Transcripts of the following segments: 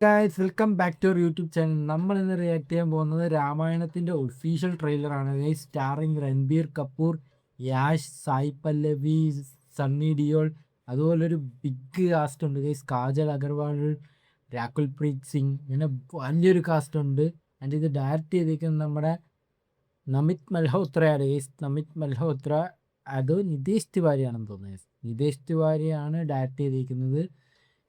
Guys welcome back to our YouTube channel. നമ്മൾ ഇന്ന് react ചെയ്യാൻ പോകുന്നത് രാമായണത്തിൻ്റെ ഒഫീഷ്യൽ ട്രെയിലറാണ് ഗൈസ്. സ്റ്റാറിങ് രൺബീർ കപൂർ, യാഷ്, സായി പല്ലവി, സണ്ണി ഡിയോൾ, അതുപോലൊരു ബിഗ് കാസ്റ്റ് ഉണ്ട് ഗൈസ്. കാജൽ അഗർവാൾ, രാകുൽ പ്രീത് സിംഗ്, ഇങ്ങനെ വലിയൊരു കാസ്റ്റ് ഉണ്ട്. ആൻഡ് ഇത് ഡയറക്റ്റ് ചെയ്തിരിക്കുന്നത് നമ്മുടെ നമിത് മൽഹോത്രയാണ് ഗൈസ്. നമിത് മൽഹോത്ര അത് നിതേഷ് തിവാരിയാണെന്ന് തോന്നുന്നത്. നിതേഷ് തിവാരിയാണ് ഡയറക്റ്റ് ചെയ്തിരിക്കുന്നത്.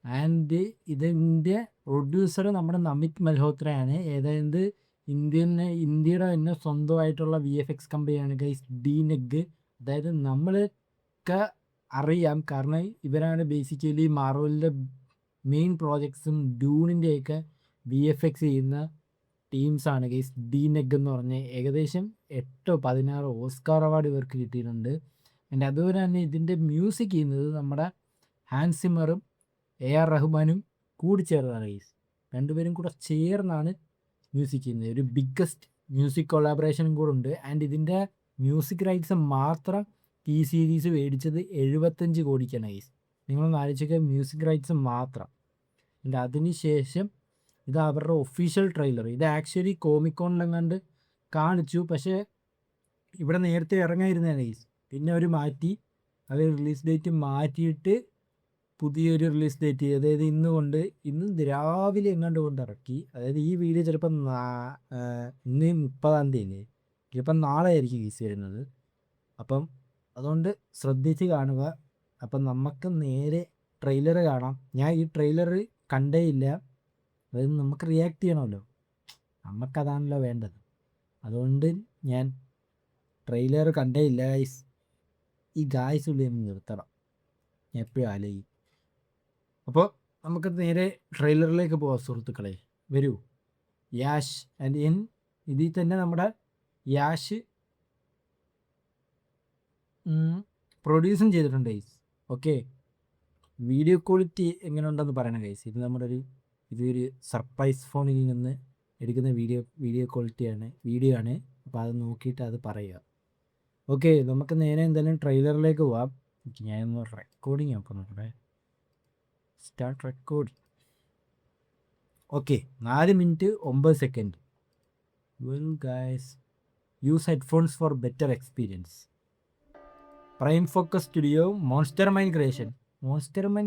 ആൻഡ് ഇതിൻ്റെ പ്രൊഡ്യൂസർ നമ്മുടെ നമിത് മൽഹോത്രയാണ്. അതായത് ഇന്ത്യയുടെ തന്നെ സ്വന്തമായിട്ടുള്ള VFX കമ്പനിയാണ് ഗൈസ് ഡീനെഗ്. അതായത് നമ്മളൊക്കെ അറിയാം, കാരണം ഇവരാണ് ബേസിക്കലി മാർവലിൻ്റെ മെയിൻ പ്രോജക്ട്സും ഡ്യൂണിൻ്റെയൊക്കെ VFX ചെയ്യുന്ന ടീംസാണ് ഗൈസ് ഡീനെഗ് എന്ന് പറഞ്ഞ്. ഏകദേശം 8-16 ഓസ്കാർ അവാർഡ് ഇവർക്ക് കിട്ടിയിട്ടുണ്ട്. ആൻഡ് അതുപോലെ തന്നെ ഇതിൻ്റെ മ്യൂസിക് ചെയ്യുന്നത് നമ്മുടെ ഹാൻസ് സിമ്മറും AR റഹ്മാനും കൂടി ചേർന്നാണ് ഗൈസ്. രണ്ടുപേരും കൂടെ ചേർന്നാണ് മ്യൂസിക് ചെയ്യുന്നത്. ഒരു ബിഗ്ഗസ്റ്റ് മ്യൂസിക് കൊളാബറേഷനും കൂടെ ഉണ്ട്. ആൻഡ് ഇതിൻ്റെ മ്യൂസിക് റൈറ്റ്സ് മാത്രം ഈ സീരീസ് മേടിച്ചത് 75 കോടിക്കാണ് ഗൈസ്. നിങ്ങളൊന്ന് ആലോചിക്കുക, മ്യൂസിക് റൈറ്റ്സ് മാത്രം. ആൻഡ് അതിന് ശേഷം ഇത് അവരുടെ ഒഫീഷ്യൽ ട്രെയിലർ. ഇത് ആക്ച്വലി കോമിക്കോണിലെങ്ങാണ്ട് കാണിച്ചു, പക്ഷേ ഇവിടെ നേരത്തെ ഇറങ്ങായിരുന്നതാണ് ഗൈസ്. പിന്നെ അവർ മാറ്റി, അത് റിലീസ് ഡേറ്റ് മാറ്റിയിട്ട് പുതിയൊരു റിലീസ് ഡേറ്റ്, അതായത് ഇന്ന് രാവിലെ എങ്ങാണ്ട് കൊണ്ട് ഇറക്കി. അതായത് ഈ വീഡിയോ ചിലപ്പോൾ ഇന്ന് 30-ാം തീയതി, ചിലപ്പം നാളെ ആയിരിക്കും ഗൈസ് വരുന്നത്. അപ്പം അതുകൊണ്ട് ശ്രദ്ധിച്ച് കാണുക. അപ്പം നമുക്ക് നേരെ ട്രെയിലർ കാണാം. ഞാൻ ഈ ട്രെയിലർ കണ്ടേ ഇല്ല, അതായത് നമുക്ക് റിയാക്ട് ചെയ്യണമല്ലോ, നമുക്കതാണല്ലോ വേണ്ടത്. അതുകൊണ്ട് ഞാൻ ട്രെയിലർ കണ്ടേ ഇല്ല ഗൈസ്. ഈ ഗായ്സ് ഉള്ളിൽ നിർത്തണം, ഞാൻ എപ്പോഴും ആലോചിക്കും. അപ്പോൾ നമുക്ക് നേരെ ട്രെയിലറിലേക്ക് പോവാം സുഹൃത്തുക്കളെ. വരൂ. യാഷ് ആൻഡ് ഇതിൽ തന്നെ നമ്മുടെ യാഷ് പ്രൊഡ്യൂസും ചെയ്തിട്ടുണ്ട് ഗൈസ്. ഓക്കെ, വീഡിയോ ക്വാളിറ്റി എങ്ങനെ ഉണ്ടെന്ന് പറയണം ഗൈസ്. ഇത് ഇതൊരു സർപ്രൈസ് ഫോണിൽ നിന്ന് എടുക്കുന്ന വീഡിയോ ക്വാളിറ്റിയാണ്, വീഡിയോ ആണ്. അപ്പോൾ അത് നോക്കിയിട്ട് അത് പറയുക. ഓക്കെ, നമുക്ക് നേരെ എന്തായാലും ട്രെയിലറിലേക്ക് പോവാം. ഞാനൊന്ന് റെക്കോർഡിങ് അപ്പം നോക്കട്ടെ. Start recording. Okay, 4 minute 9 second. Well guys, use headphones four better experience. Prime focus studio, monster mine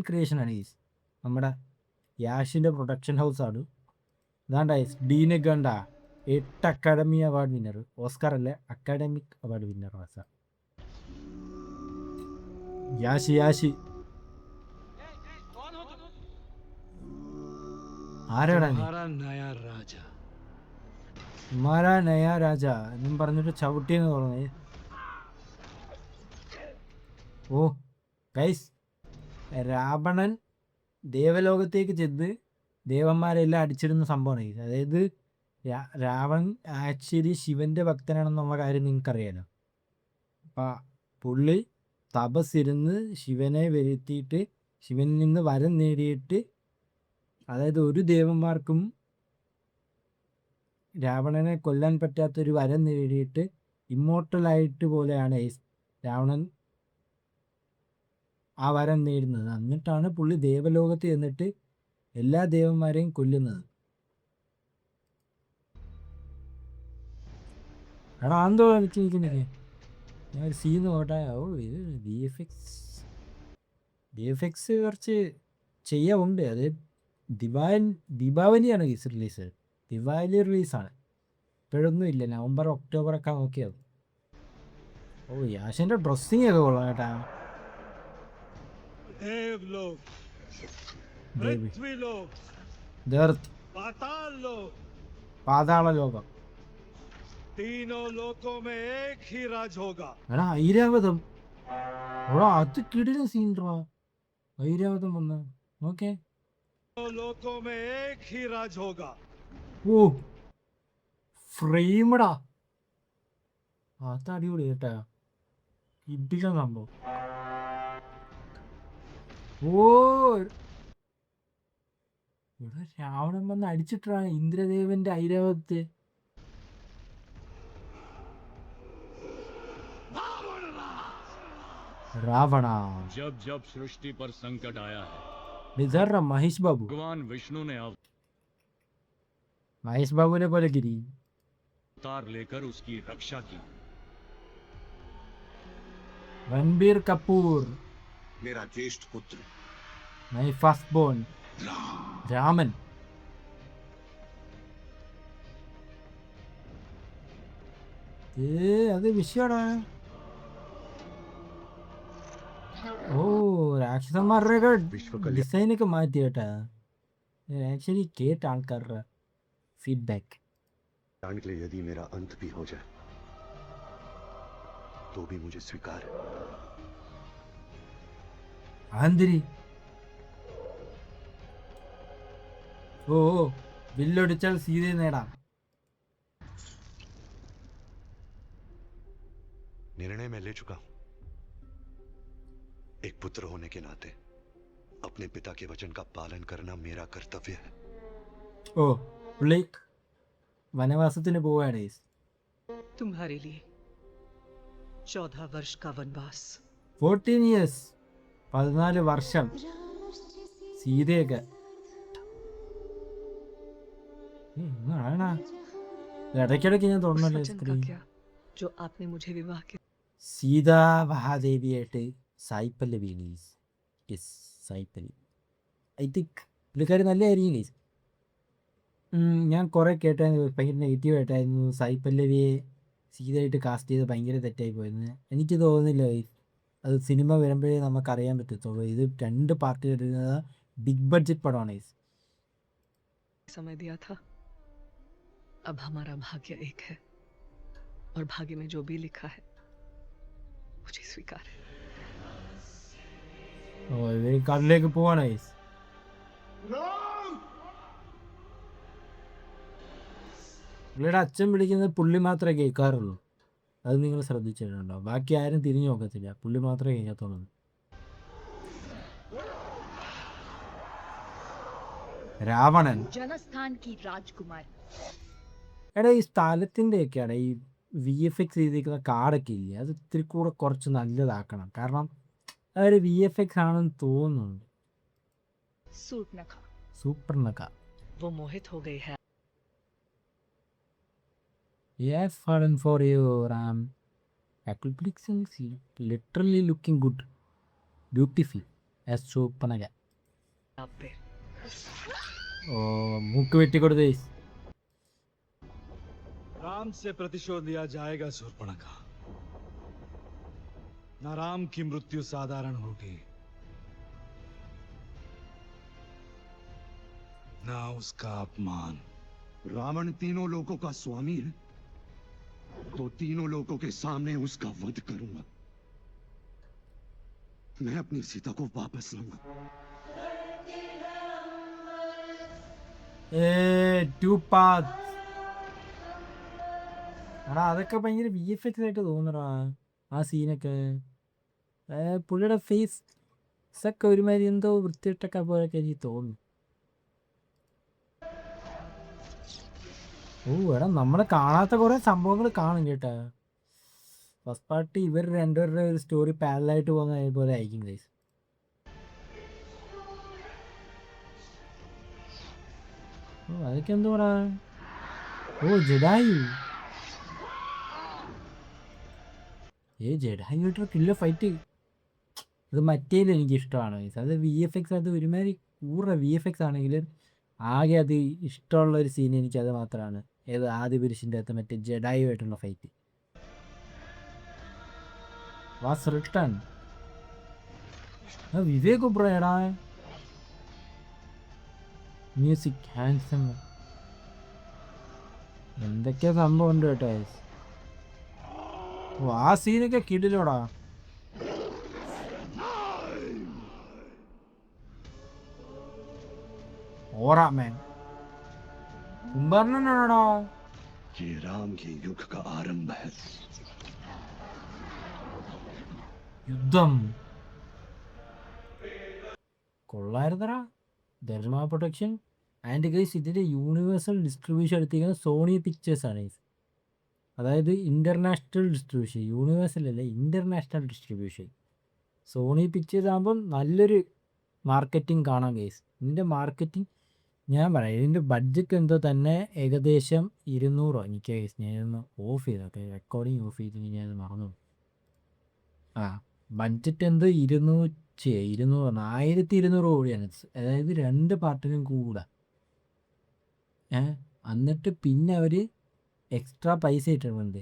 creation ആണ് ഗൈസ്. നമ്മുടെ യാഷിൻ്റെ പ്രൊഡക്ഷൻ ഹൗസാണ്. ഇതാണ്ട ഡീനൊക്കെ കണ്ട 8 അക്കാഡമി അവാർഡ് വിന്നർ, ഓസ്കാർ അല്ലേ, അക്കാഡമിക് അവാർഡ് വിന്നർ യാഷ്. ആരാടാ ഹമാരാ നയാ രാജ എന്നും പറഞ്ഞിട്ട് ചവിട്ടിയെന്ന് പറഞ്ഞേ. ഓ ഗൈസ്, രാവണൻ ദേവലോകത്തേക്ക് ചെന്ന് ദേവന്മാരെല്ലാം അടിച്ചിടുന്ന സംഭവമാണ് ഗൈസ്. അതായത് രാവൺ ആക്ച്വലി ശിവൻ്റെ ഭക്തനാണെന്നുള്ള കാര്യം നിങ്ങൾക്കറിയാലോ. അപ്പം പുള്ളി തപസ്സിരുന്ന് ശിവനെ വരുത്തിയിട്ട് ശിവനിൽ നിന്ന് വരം നേടിയിട്ട്, അതായത് ഒരു ദേവന്മാർക്കും രാവണനെ കൊല്ലാൻ പറ്റാത്തൊരു വരം നേടിയിട്ട് ഇമ്മോർട്ടലായിട്ട് പോലെയാണ് രാവണൻ ആ വരം നേടുന്നത്. എന്നിട്ടാണ് പുള്ളി ദേവലോകത്ത് ചെന്നിട്ട് എല്ലാ ദേവന്മാരെയും കൊല്ലുന്നത്. എടാ എന്തോ നിൽക്കുന്നില്ലേ, ഞാൻ ഒരു സീൻ നോട്ടെ. ഓ, ഇത് VFX കുറച്ച് ചെയ്യാറുണ്ട്. അത് ദീപാവലിയാണ് റിലീസ്. ദിവാലി റിലീസാണ്, ഇപ്പോഴൊന്നും ഇല്ല. നവംബർ ഒക്ടോബറൊക്കെ നോക്കിയത്. ഓ, യാഷിൻ്റെ ഡ്രസ്സിങ് ഒക്കെ കൊള്ളാം കേട്ടാ. പാതാള ലോകം, എടാ ഐരാവതം. ഓടാ അത് കിടിലൻ സീൻ. ഐരാവതം വന്ന് ഓക്കെ. ഓ ഫ്രെയിമടാ, അത് അടിപൊളി കേട്ടാ, കിടിലൻ സംഭവം. ഓ ഇവിടെ രാവണൻ വന്ന് അടിച്ചിട്ടാണ് ഇന്ദ്രദേവന്റെ ഐരാവതത്തെ. रावण जब जब सृष्टि पर संकट आया है, इधर महेश बाबू भगवान विष्णु ने മഹേഷ് ബാബുവിനെ പോലെ ഗിരി. तार लेकर उसकी रक्षा की। രൺബീർ കപൂർ, मेरा ज्येष्ठ पुत्र മൈ ഫസ്റ്റ് ബോൺ രാമൻ. അത് വിഷയടാ. ഓ, രാക്ഷസന്മാരുടെ विश्व कल्याण ഡിസൈനൊക്കെ മാറ്റി കേട്ടാ. ആക്ച്വലി കേട്ട ആൾക്കാരുടെ ഫീഡ്ബാക്ക്. के लिए यदि मेरा अंत भी हो जाए तो भी मुझे स्वीकार है। ആന്തിരി. ഓ, വില്ലൊടിച്ചാൽ സീതയെ നേടാം. निर्णय मैं ले चुका हूं। एक पुत्र होने के नाते अपने पिता के वचन का पालन करना मेरा कर्तव्य है। ഓ, പുള്ളി വനവാസത്തിന് പോവാണ്. तुम्हारे लिए 14 वर्ष का वनवास। 14 years, 14 വർഷം സീതയൊക്കെ. ആണാ ഇടയ്ക്കിടയ്ക്ക് ഞാൻ उस തോന്നല്ലേ वचन का സ്ക്രീൻ. क्या जो आपने मुझे विवाह के സീതാ മഹാദേവിയായിട്ട് Sai Pallavi. Yes, Sai Pallavi. I think പുള്ളിക്കാരി നല്ലതായിരിക്കും ഗൈസ്. ഞാൻ കുറേ കേട്ടായിരുന്നു, ഭയങ്കര നെഗറ്റീവായിട്ടായിരുന്നു സായി പല്ലവിയെ സീതയായിട്ട് കാസ്റ്റ് ചെയ്ത് ഭയങ്കര തെറ്റായി പോയെന്ന്. എനിക്ക് തോന്നുന്നില്ല ഗൈസ്. അത് സിനിമ വരുമ്പോഴേ നമുക്കറിയാൻ പറ്റത്തുള്ളൂ. ഇത് 2 പാർട്ടി വരുന്നത് ബിഗ് ബഡ്ജറ്റ് പടമാണ് ഗൈസ്. समय दिया था। अब हमारा भाग्य एक है और भाग्य में जो भी लिखा है मुझे स्वीकार है। ഓ, ഇവർ കടലിലേക്ക് പോവാണ് ഗൈസ്. പുള്ളിയുടെ അച്ഛൻ വിളിക്കുന്നത് പുള്ളി മാത്രമേ കേൾക്കാറുള്ളൂ. അത് നിങ്ങൾ ശ്രദ്ധിച്ചിട്ടുണ്ടോ? ബാക്കി ആരും തിരിഞ്ഞു നോക്കത്തില്ല, പുള്ളി മാത്രമേ കേൾക്കത്തുള്ളൂ. രാവണൻ. जनस्थान की राजकुमारी। എടാ, ഈ സ്ഥലത്തിൻ്റെയൊക്കെയാണ് ഈ VFX ചെയ്തിരിക്കുന്ന കാടൊക്കെ ഇല്ലേ, അത് ഇത്തിരി കൂടെ കുറച്ച് നല്ലതാക്കണം. കാരണം അതൊരു VFX ആണെന്ന് തോന്നുന്നുണ്ട്. सूर्पनखा। സൂപ്പർനൊക്കെ. वो मोहित हो गई है Yes, fallen for you, Ram. Application is literally looking good, beautiful as സൂപ്പർനൊക്കെ. आप पे। ഓ, മൂക്ക് വെട്ടിക്കൊടുത്തേ. राम से प्रतिशोध लिया जाएगा शूर्पणखा। न राम की मृत्यु साधारण होगी, न उसका अपमान। रावण तीनों लोकों का स्वामी है तो तीनों लोकों के सामने उसका वध करूंगा। मैं अपनी सीता को वापस लाऊंगा। To path. എടാ, അതൊക്കെ ഭയങ്കര VFX ആയിട്ട് തോന്നടാ ആ സീനൊക്കെ. പുള്ളിയുടെ ഫേസ് ഒക്കെ ഒരുമാതിരി എന്തോ വൃത്തിയിട്ടൊക്കെ പോലൊക്കെ എനിക്ക് തോന്നുന്നു. ഓ, എടാ, നമ്മളെ കാണാത്ത കുറേ സംഭവങ്ങൾ കാണും കേട്ടാ. ഫസ്റ്റ് പാർട്ടി ഇവർ രണ്ടുപേരുടെ ഒരു സ്റ്റോറി പാരലായിട്ട് പോകുന്ന പോലെ ആയിരിക്കും ഗൈസ്. ഓ, അതൊക്കെ എന്തോ പറയാ. ഓ, ജഡായു. ജഡായുമായിട്ടുള്ള കില്ല ഫൈറ്റ് അത് മറ്റേലും എനിക്ക് ഇഷ്ടമാണ് ഗൈസ്. അത് VFX, അത് ഒരുമാതിരി കൂറ VFX ആണെങ്കിൽ ആകെ അത് ഇഷ്ടമുള്ള ഒരു സീൻ എനിക്കത് മാത്രമാണ്. ഏത് ആദ്യ പുരുഷൻ്റെ അകത്ത് മറ്റേ ജഡായുമായിട്ടുള്ള ഫൈറ്റ്. Was return. വിവേക് ഒബ്രോയടാ. മ്യൂസിക് ഹാൻസം, എന്തൊക്കെയാ സംഭവം ഉണ്ട് കേട്ടോ. ഓ, ആ സീനൊക്കെ കിടിലോടാ. ഓറാ മാൻ കുംഭർണനാണോടാ. ये राम के युग का आरंभ है। യുദ്ധം കൊള്ളായിരുന്നടാ. ധർമ്മ പ്രൊട്ടക്ഷൻ ആൻഡ് ഗൈസ്, ഇതിൻ്റെ യൂണിവേഴ്സൽ ഡിസ്ട്രിബ്യൂഷൻ എടുത്തിരിക്കുന്നത് സോണി പിക്ചേഴ്സ് ആണ് ഗൈസ്. അതായത് ഇൻ്റർനാഷണൽ ഡിസ്ട്രിബ്യൂഷൻ, യൂണിവേഴ്സൽ അല്ല, ഇൻ്റർനാഷണൽ ഡിസ്ട്രിബ്യൂഷൻ. സോണി പിക്ചേഴ്സ് ആകുമ്പം നല്ലൊരു മാർക്കറ്റിംഗ് കാണാം ഗൈസ്. ഇതിൻ്റെ മാർക്കറ്റിംഗ് ഞാൻ പറയാം ഇതിൻ്റെ ബഡ്ജറ്റ് എന്തോ തന്നെ ഏകദേശം 200 എനിക്ക് ഞാനൊന്ന് ഓഫ് ചെയ്തോട്ടെ, റെക്കോർഡിങ് ഓഫ് ചെയ്ത് ഞാനത് മറന്നു. ആ ബഡ്ജറ്റ് എന്തോ 200 1200 കോടിയാണ്. അതായത് 2 പാർട്ടിനും കൂടെ. എന്നിട്ട് പിന്നെ അവർ എക്സ്ട്രാ പൈസ ഇട്ടിട്ടുണ്ട്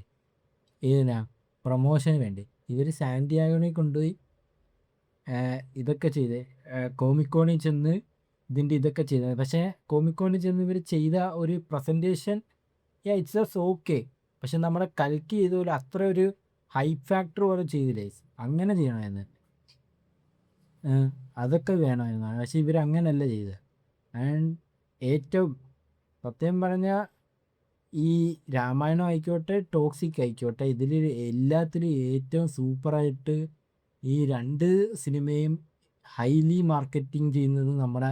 ഇതിനാ പ്രൊമോഷന് വേണ്ടി. ഇവർ സാന്റിയാഗോയിൽ കൊണ്ടുപോയി ഇതൊക്കെ ചെയ്ത് കോമിക്കോണിൽ ചെന്ന് ഇതിൻ്റെ ഇതൊക്കെ ചെയ്തത്. പക്ഷേ കോമിക്കോണിൽ ചെന്ന് ഇവർ ചെയ്ത ഒരു പ്രസൻറ്റേഷൻ ഇറ്റ്സ് ഓക്കെ, പക്ഷെ നമ്മുടെ കൽക്കി ചെയ്തപോലെ അത്ര ഒരു ഹൈപ്പ് ഫാക്ടർ പോലെ ചെയ്തില്ലേ. അങ്ങനെ ചെയ്യണമായിരുന്നു, അതൊക്കെ വേണമായിരുന്നു. പക്ഷെ ഇവർ അങ്ങനെയല്ല ചെയ്തത്. ആൻഡ് ഏറ്റവും സത്യം പറഞ്ഞാൽ ഈ രാമായണം ആയിക്കോട്ടെ ടോക്സിക് ആയിക്കോട്ടെ, ഇതിൽ എല്ലാത്തിലും ഏറ്റവും സൂപ്പറായിട്ട് ഈ 2 സിനിമയും ഹൈലി മാർക്കറ്റിംഗ് ചെയ്യുന്നത് നമ്മുടെ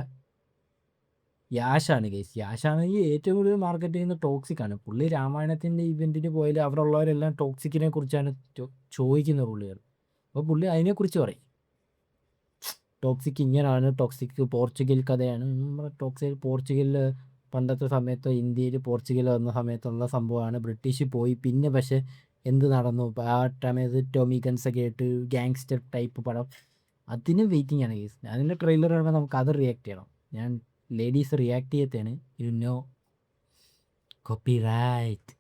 യാഷാണ് ഗൈസ്. യാഷാണെങ്കിൽ ഏറ്റവും കൂടുതൽ മാർക്കറ്റ് ചെയ്യുന്നത് ടോക്സിക്കാണ്. പുള്ളി രാമായണത്തിൻ്റെ ഇവൻറ്റിന് പോയാൽ അവിടെ ഉള്ളവരെല്ലാം ടോക്സിക്കിനെ കുറിച്ചാണ് ചോദിക്കുന്നത് പുള്ളികൾ. അപ്പോൾ പുള്ളി അതിനെക്കുറിച്ച് പറയും, ടോക്സിക് ഇങ്ങനെയാണ്, ടോക്സിക് പോർച്ചുഗൽ കഥയാണ്. പോർച്ചുഗലിൽ പണ്ടത്തെ സമയത്ത് ഇന്ത്യയിൽ പോർച്ചുഗൽ വന്ന സമയത്തുള്ള സംഭവമാണ്. ബ്രിട്ടീഷ് പോയി പിന്നെ പക്ഷേ എന്ത് നടന്നു ആ സമയത്ത് ടോമി ഗൺസൊക്കെ ആയിട്ട് ഗാങ്സ്റ്റർ ടൈപ്പ് പടം, അതിന് വെയിറ്റിംഗ് ആണ് കേസ്. അതിൻ്റെ ട്രെയിലർ കാണുമ്പോൾ നമുക്ക് അത് റിയാക്ട് ചെയ്യണം. ഞാൻ ലേഡീസ് റിയാക്ട് ചെയ്യത്തേണ്, യു നോ കോപ്പി റൈറ്റ്.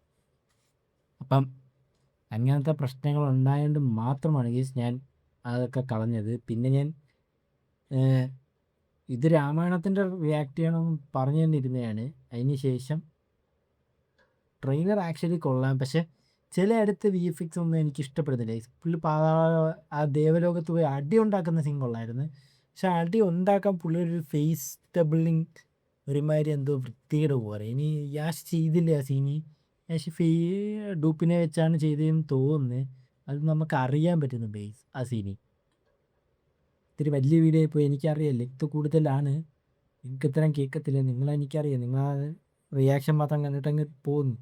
അപ്പം അങ്ങനത്തെ പ്രശ്നങ്ങൾ ഉണ്ടായതുകൊണ്ട് മാത്രമാണ് കേസ് ഞാൻ അതൊക്കെ കളഞ്ഞത്. പിന്നെ ഞാൻ ഇത് രാമായണത്തിൻ്റെ റിയാക്ട് ചെയ്യണമെന്ന് പറഞ്ഞു തന്നിരുന്നതാണ്. അതിന് ശേഷം ട്രെയിലർ ആക്ച്വലി കൊള്ളാം, പക്ഷെ ചിലയിടത്ത് VFX ഒന്നും എനിക്ക് ഇഷ്ടപ്പെടുന്നില്ല. പുള്ളി ആ ദേവലോകത്ത് പോയി അടി ഉണ്ടാക്കുന്ന സീൻ കൊള്ളായിരുന്നു, പക്ഷെ അടി ഉണ്ടാക്കാൻ പുള്ളി ഒരു ഫേസ് ഡബിളിങ് ഒരുമാതിരി എന്തോ വൃത്തികേട് പോലെ. ഇനി യാഷ് ചെയ്തില്ല ആ സീനി, യാഷ് ഡൂപ്പിനെ വെച്ചാണ് ചെയ്തതെന്ന് തോന്നുന്നത്. അത് നമുക്ക് അറിയാൻ പറ്റുന്നു ബേസ് ആ സീനി. ഇത്തിരി വലിയ വീഡിയോ ആയിപ്പോയി, എനിക്കറിയാം ലെങ്ത് കൂടുതലാണ്, നിങ്ങൾക്ക് ഇത്രയും കേൾക്കത്തില്ല. നിങ്ങളെനിക്കറിയാം, നിങ്ങൾ റിയാക്ഷൻ മാത്രം കണ്ടിട്ടങ്ങ് പോകുന്നു.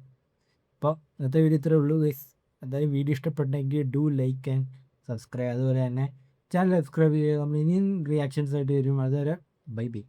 അപ്പോൾ ഇന്നത്തെ വീഡിയോ ഇത്രേ ഉള്ളൂ ഗൈസ്. എന്തായാലും വീഡിയോ ഇഷ്ടപ്പെട്ടെങ്കിൽ ഡു ലൈക്ക് ആൻഡ് സബ്സ്ക്രൈബ്. അതുപോലെ തന്നെ ചാനൽ സബ്സ്ക്രൈബ് ചെയ്യുക. നമ്മൾ ഇനിയും റിയാക്ഷൻസ് ആയിട്ട് വരും. അതുവരെ ബൈ ബൈ.